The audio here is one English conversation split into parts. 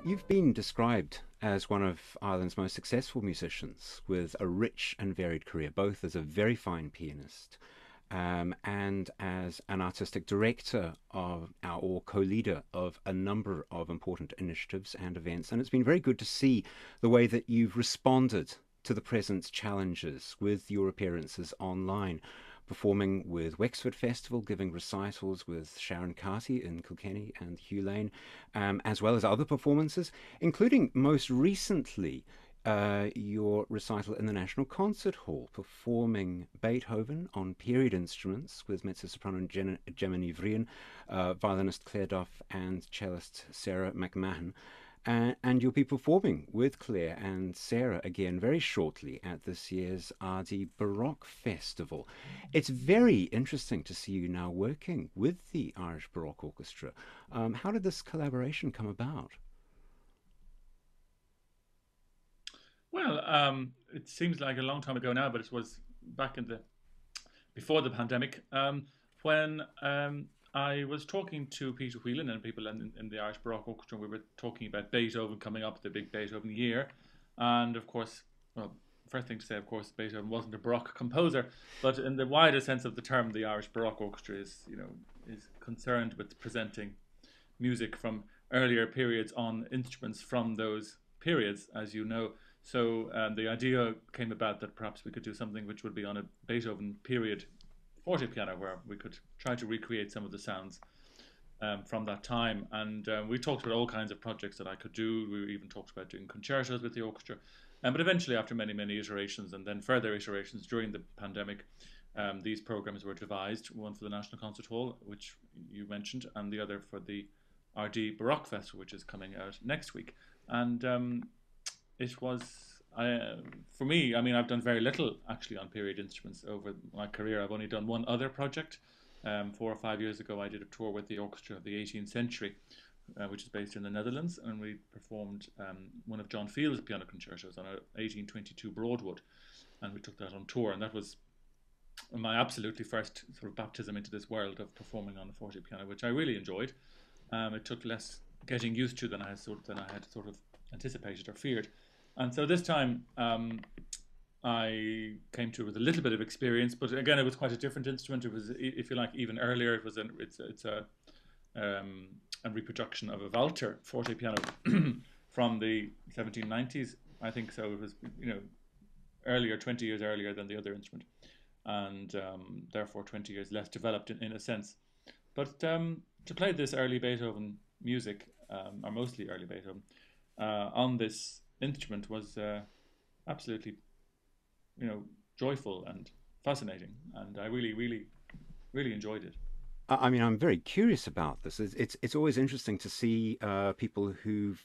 You've been described as one of Ireland's most successful musicians with a rich and varied career, both as a very fine pianist and as an artistic director or co-leader of a number of important initiatives and events. And it's been very good to see the way that you've responded to the present challenges with your appearances online, performing with Wexford Festival, giving recitals with Sharon Carty in Kilkenny and Hugh Lane, as well as other performances, including most recently your recital in the National Concert Hall, performing Beethoven on period instruments with mezzo-soprano Gemma Vrian, violinist Claire Duff, and cellist Sarah McMahon. And you'll be performing with Claire and Sarah again very shortly at this year's Ardee Baroque Festival. It's very interesting to see you now working with the Irish Baroque Orchestra. How did this collaboration come about? Well, it seems like a long time ago now, but it was back in the before the pandemic when I was talking to Peter Whelan and people in the Irish Baroque Orchestra. We were talking about Beethoven coming up, the big Beethoven year, and of course, well, first thing to say, of course, Beethoven wasn't a Baroque composer, but in the wider sense of the term, the Irish Baroque Orchestra is concerned with presenting music from earlier periods on instruments from those periods, as you know. So the idea came about that perhaps we could do something which would be on a Beethoven period forte piano, where we could try to recreate some of the sounds from that time. And we talked about all kinds of projects that I could do. We even talked about doing concertos with the orchestra. But eventually, after many, many iterations and then further iterations during the pandemic, these programs were devised, one for the National Concert Hall, which you mentioned, and the other for the Ardee Baroque Festival, which is coming out next week. And it was for me. I mean, I've done very little actually on period instruments over my career. I've only done one other project. 4 or 5 years ago, I did a tour with the Orchestra of the 18th Century, which is based in the Netherlands, and we performed one of John Field's piano concertos on a 1822 Broadwood, and we took that on tour, and that was my absolutely first sort of baptism into this world of performing on the forte piano, which I really enjoyed. It took less getting used to than I had sort of anticipated or feared. And so this time I came to it with a little bit of experience, but again, it was quite a different instrument. It was, if you like, even earlier. It's a reproduction of a Walter forte piano from the 1790s, I think. So it was, earlier, 20 years earlier than the other instrument, and therefore 20 years less developed in a sense. But to play this early Beethoven music, or mostly early Beethoven, on this instrument was absolutely, joyful and fascinating, and I really, really, really enjoyed it. I mean, I'm very curious about this. It's always interesting to see people who've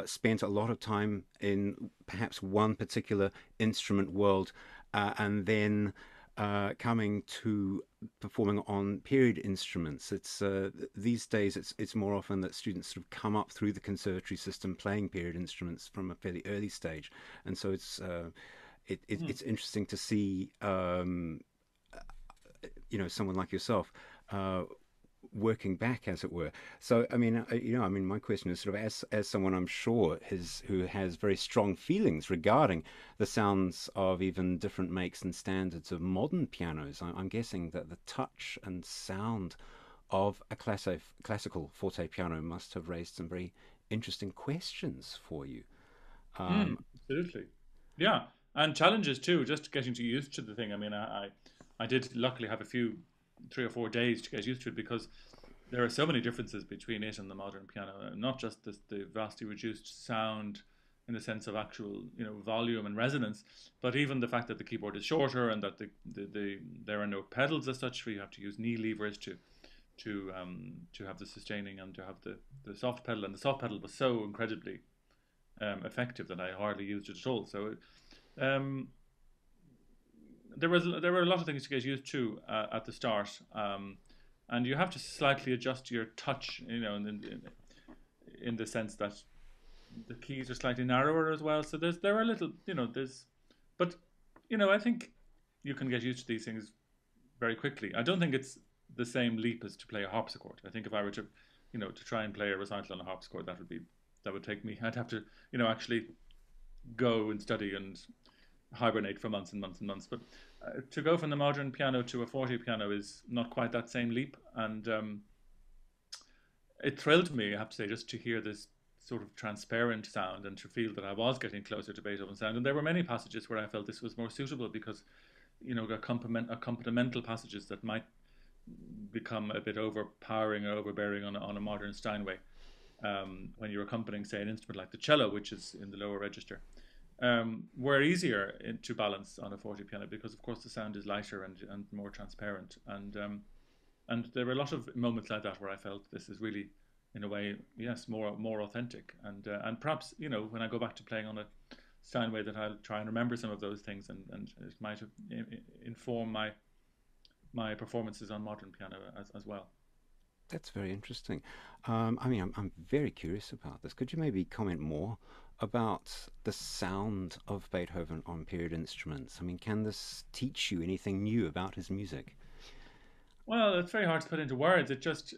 spent a lot of time in perhaps one particular instrument world and then coming to performing on period instruments. It's these days it's more often that students sort of come up through the conservatory system playing period instruments from a fairly early stage, and so Mm. it's interesting to see someone like yourself uh, working back, as it were. So, I mean, my question is sort of as someone I'm sure who has very strong feelings regarding the sounds of even different makes and standards of modern pianos. I'm guessing that the touch and sound of a classical forte piano must have raised some very interesting questions for you. Mm, Um, absolutely. Yeah, and challenges too. Just getting to used to the thing. I mean, I did luckily have a few 3 or 4 days to get used to it because there are so many differences between it and the modern piano. Not just the vastly reduced sound in the sense of actual volume and resonance, but even the fact that the keyboard is shorter and that there are no pedals as such. Where you have to use knee levers to have the sustaining and to have the soft pedal. And the soft pedal was so incredibly effective that I hardly used it at all. So um, there were a lot of things to get used to at the start, and you have to slightly adjust your touch, in the sense that the keys are slightly narrower as well. So there are little, but I think you can get used to these things very quickly. I don't think it's the same leap as to play a harpsichord. I think if I were to try and play a recital on a harpsichord, that would be that would take me. I'd have to, actually go and study and hibernate for months and months and months. But to go from the modern piano to a 40 piano is not quite that same leap. And it thrilled me, I have to say, just to hear this sort of transparent sound and to feel that I was getting closer to Beethoven's sound. And there were many passages where I felt this was more suitable because, accompanimental passages that might become a bit overpowering or overbearing on a modern Steinway, when you're accompanying, say, an instrument like the cello, which is in the lower register, were easier to balance on a 40 piano because, of course, the sound is lighter and more transparent. And there were a lot of moments like that where I felt this is really, in a way, yes, more authentic. And perhaps, when I go back to playing on a Steinway, that I'll try and remember some of those things, and it might inform my performances on modern piano as well. That's very interesting. I mean, I'm very curious about this. Could you maybe comment more about the sound of Beethoven on period instruments? I mean, can this teach you anything new about his music? Well, it's very hard to put into words. It's just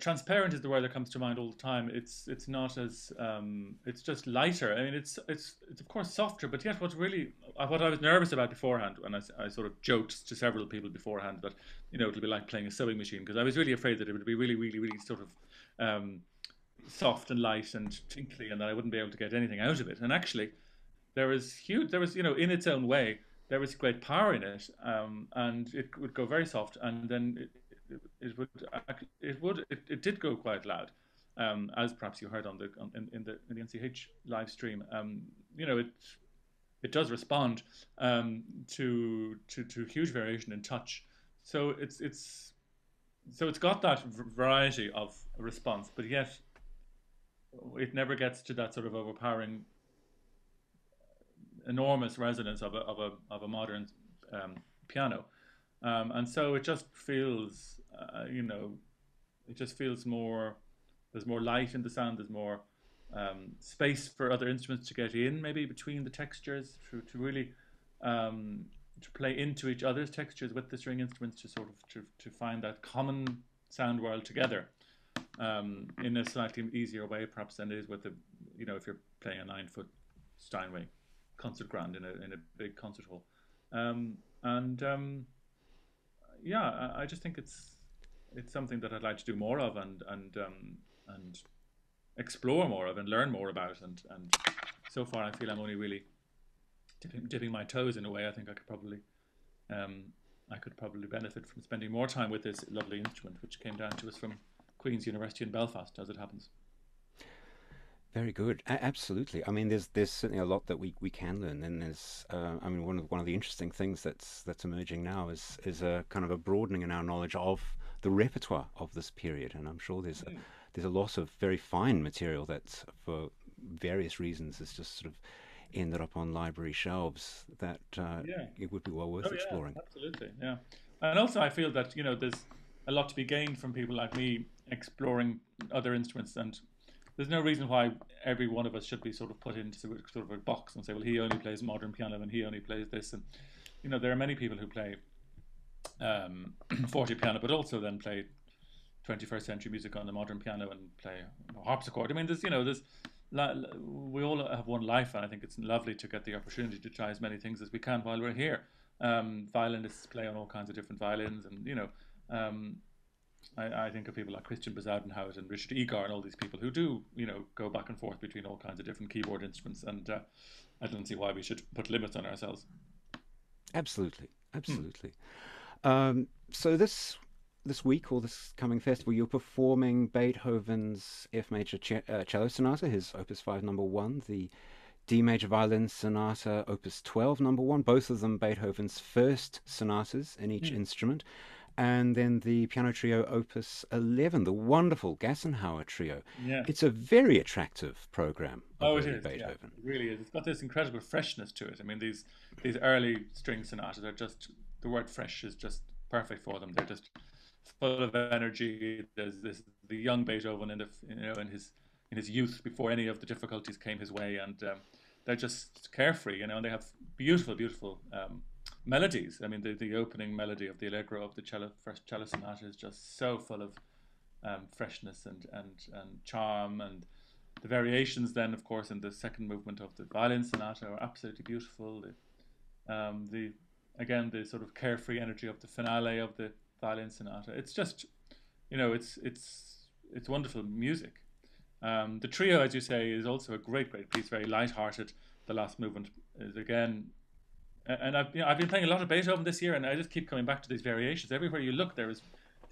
transparent is the word that comes to mind all the time. It's not as it's just lighter. I mean, it's of course softer, but yet what I was nervous about beforehand, and I sort of joked to several people beforehand that it'll be like playing a sewing machine, because I was really afraid that it would be really really really sort of soft and light and tinkly, and that I wouldn't be able to get anything out of it. And actually, there was in its own way there was great power in it, and it would go very soft, and then it did go quite loud, as perhaps you heard in the NCH live stream. It does respond, to huge variation in touch. So it's got that variety of response, but yet it never gets to that sort of overpowering, enormous resonance of a modern piano. And so it just feels, it just feels more. There's more light in the sound. There's more space for other instruments to get in, maybe between the textures, to really to play into each other's textures with the string instruments, to sort of to find that common sound world together, in a slightly easier way, perhaps, than it is with the, if you're playing a 9 foot Steinway concert grand in a big concert hall. And Yeah, I just think it's something that I'd like to do more of, and explore more of and learn more about. And so far, I feel I'm only really dipping my toes in a way. I think um, I could probably benefit from spending more time with this lovely instrument, which came down to us from Queen's University in Belfast, as it happens. Very good. Absolutely. I mean, there's certainly a lot that we can learn. And there's, I mean, one of the interesting things that's emerging now is a kind of a broadening in our knowledge of the repertoire of this period. And I'm sure there's a lot of very fine material that, for various reasons, has just sort of ended up on library shelves that Yeah. it would be well worth Oh yeah, exploring. absolutely. Yeah. And also, I feel that there's a lot to be gained from people like me exploring other instruments, and there's no reason why every one of us should be sort of put into sort of a box and say, well, he only plays modern piano and he only plays this. And there are many people who play 40 piano, but also then play 21st century music on the modern piano and play harpsichord. I mean, we all have one life, and I think it's lovely to get the opportunity to try as many things as we can while we're here. Violinists play on all kinds of different violins, and um, I think of people like Christian Bezuidenhout and Richard Egar and all these people who do, go back and forth between all kinds of different keyboard instruments, and I don't see why we should put limits on ourselves. Absolutely, Hmm. absolutely. So this week or this coming festival, you're performing Beethoven's F major cello sonata, his Opus 5 number 1, the D major violin sonata, Opus 12 number 1, both of them Beethoven's first sonatas in each Hmm. instrument, and then the piano trio Opus 11, the wonderful Gassenhauer trio. Yes. It's a very attractive program of Oh, it early is. Yeah, Beethoven. it really is. It's got this incredible freshness to it. I mean, these early string sonatas are just, the word fresh is just perfect for them. They're just full of energy. There's this the young Beethoven in his youth, before any of the difficulties came his way, and they're just carefree, and they have beautiful, beautiful melodies. I mean, the opening melody of the Allegro of the first cello sonata is just so full of freshness and charm, and the variations then, of course, in the second movement of the violin sonata are absolutely beautiful. The again, the sort of carefree energy of the finale of the violin sonata. It's just, it's wonderful music. The trio, as you say, is also a great piece, very light-hearted. The last movement is again, and I've been playing a lot of Beethoven this year, and I just keep coming back to these variations. Everywhere you look, there is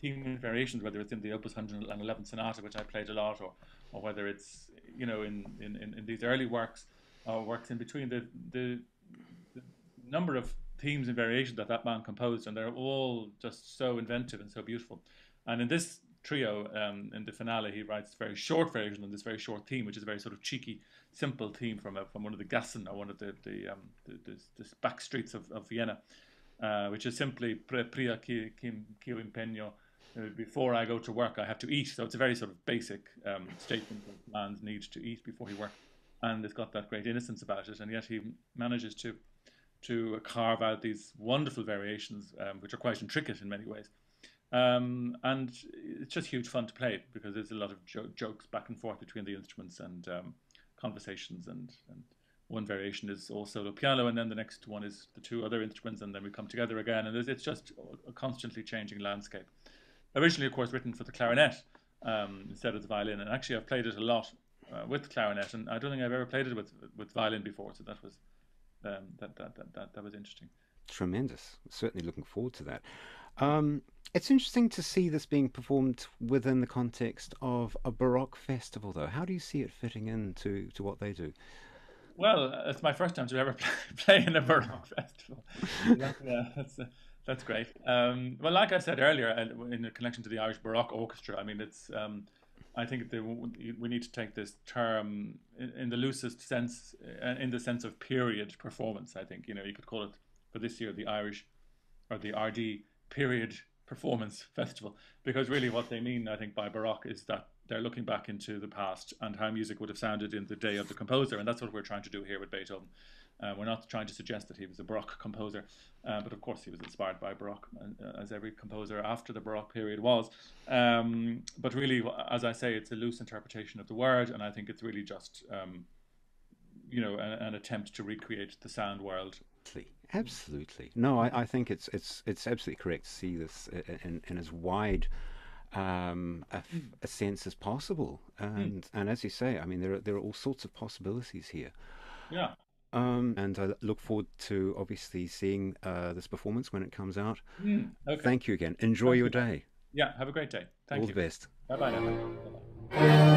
theme variations, whether it's in the Opus 111 Sonata, which I played a lot, or whether it's in these early works or works in between. The number of themes and variations that man composed, and they're all just so inventive and so beautiful. And in this trio, in the finale, he writes a very short version of this very short theme, which is a very sort of cheeky, simple theme from one of the Gassen, or one of the back streets of Vienna, which is simply "Pria chi impegno." Before I go to work, I have to eat. So it's a very sort of basic statement of man's need to eat before he works, and it's got that great innocence about it. And yet he manages to carve out these wonderful variations, which are quite intricate in many ways. And it's just huge fun to play, because there's a lot of jokes back and forth between the instruments, and conversations, and one variation is all solo piano, and then the next one is the two other instruments, and then we come together again, and it's just a constantly changing landscape. Originally, of course, written for the clarinet instead of the violin, and actually I've played it a lot with clarinet, and I don't think I've ever played it with violin before, so that was that was interesting. Tremendous. Certainly looking forward to that. It's interesting to see this being performed within the context of a Baroque festival, though. How do you see it fitting into what they do? Well, it's my first time to ever play in a Baroque festival. That's great. Well, like I said earlier, in connection to the Irish Baroque Orchestra, I mean, I think we need to take this term in the loosest sense, in the sense of period performance. I think you could call it, for this year, the Irish, or the Ardee Period Performance Festival, because really what they mean, I think, by Baroque is that they're looking back into the past and how music would have sounded in the day of the composer, and that's what we're trying to do here with Beethoven. We're not trying to suggest that he was a Baroque composer, but of course he was inspired by Baroque, as every composer after the Baroque period was. But really, as I say, it's a loose interpretation of the word, and I think it's really just an attempt to recreate the sound world. Absolutely. No, I think it's absolutely correct to see this in as wide a sense as possible, and as you say, I mean, there are all sorts of possibilities here. Yeah. And I look forward to obviously seeing this performance when it comes out. Okay. Thank you again. Enjoy Thank your you. day. Yeah. Have a great day. All Thank the you. best. Bye bye now. Bye bye.